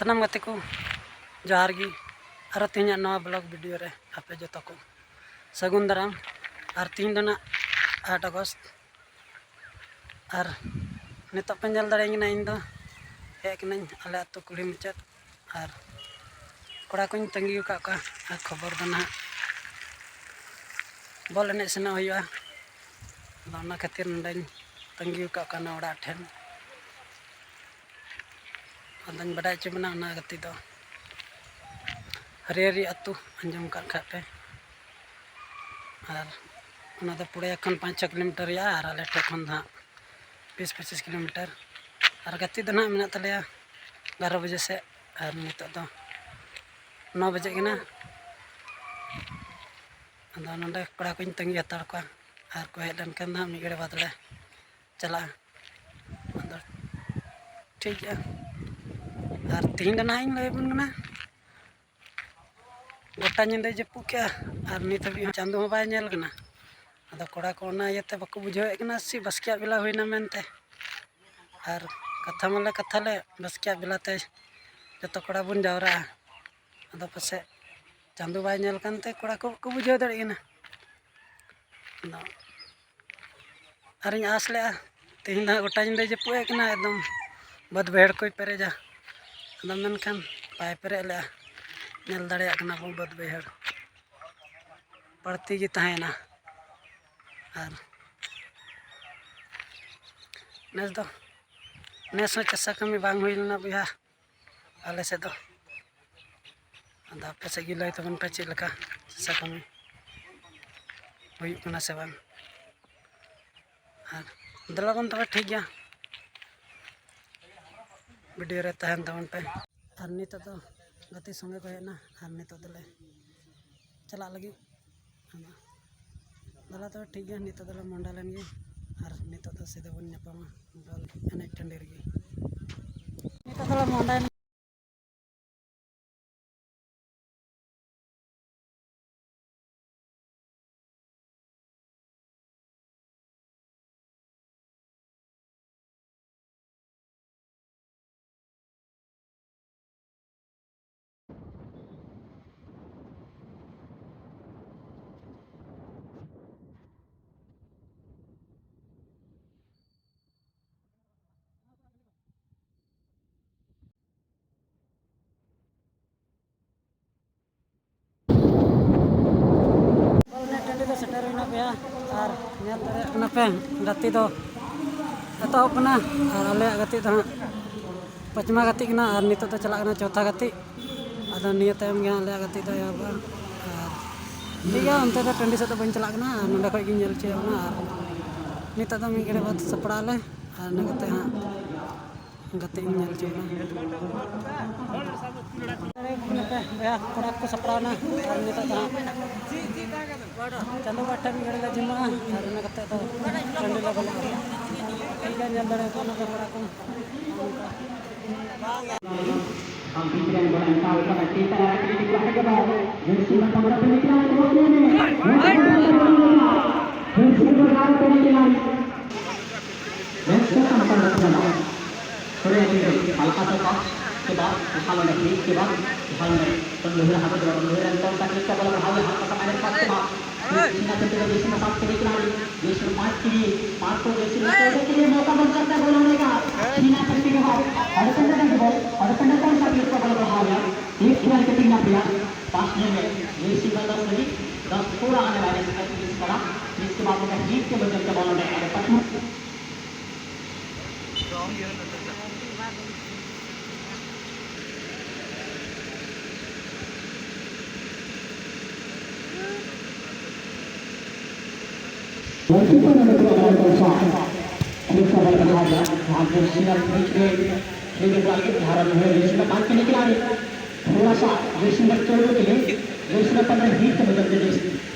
सनाम गाते को जोहार गी और तीन नवा ब्लॉग वीडियो रे आपे जो को सगुन दाराम और 3 दिन 8 अगस्त और नित पे नल दाड़े इन दो हेकना आले आतो कुड़ी मुचाद और कड़ा को तंगी का खबर दो ना बॉल एने सेना हुआ खातिर नोडे तंगी का ओड़ा ठेन अदान बड़ा चुना गति दो हरियारी अतु अंजम का पे और पुड़े खन 5-6 किलोमीटर और आले ठेन 20-25 किलोमीटर और गति दो ना मेना तले 11 बजे से और नित 9 बजे गना अदा नोडे कड़ा को तंगी हतार को और को हेज लेन ना मिड बाद ले चला अदा ठीक है और तीन ना लैबना गोटा निंदे जपू के और नित चांदो बैलना अद कड़ा को इते बाको बुझे सी बसकिया बेला होना मेनते और कथा माले कथा ले बसकिया बेलाते जो कड़ा बन जावरा अद पासे चांदो बैलते कड़ा को बुझे दाड़ेना और आस ले तीन गोटा निंदे जपू एकदम बद बहड़ को पेरेजा अद मेनखान पाए पेरे ले नल दाड़ा बो बद बहड़ पड़ती तहना और नेस चाषा कमी बांग हुईलना बुया आले से आपे से लै तबन पे चेक चाषा कमी हुई से बांग और दलाबन तब ठीक गया वीडियो रे तहन तबन पे और नित गति संगे को हेना और नित चला लगी दला तो ठीक है नित मंडा लेन गे और नित सीधा बन नापामा बॉल एने टंडी रे नित मंडा सेटर होना पे और पे गति एतहबना और आले गति पचमा गति और नित चलना चौथा गति अद निये तायम गे आले गति एहबा और ठीक है अंत टंडी से बन चलना ना खी नल चेना और नित मिड घड़ी बाद सपड़ाले और गति गति नल चेना कड़ा को सपड़ाना और नित चांदो बाटा मिड घड़ी जिमा और टंडी ले बोले ठीक है नल दाड़े कड़ा को के बाद उछाल के बाद उछाल तो लोहे हाथ लोहे अंतर तकनीक का बल भाव हाथ का मारे पास के बाद सीना पे देश में साफ करने के लिए देश में 5 के लिए 5 को देश में के लिए मौका बन सकता है बोलने का सीना करते के बाद अड़कंडा कौन सा प्लेट का बल भाव है एक खिलाड़ी के टीम प्लेयर 5 में देश में 10 सही 10 पूरा आने वाले इस करा इसके बाद उनका जीत के बदल के बॉल में अरे पटना थोड़ा सा रेसिंग के लिए 15 हीट के बदलते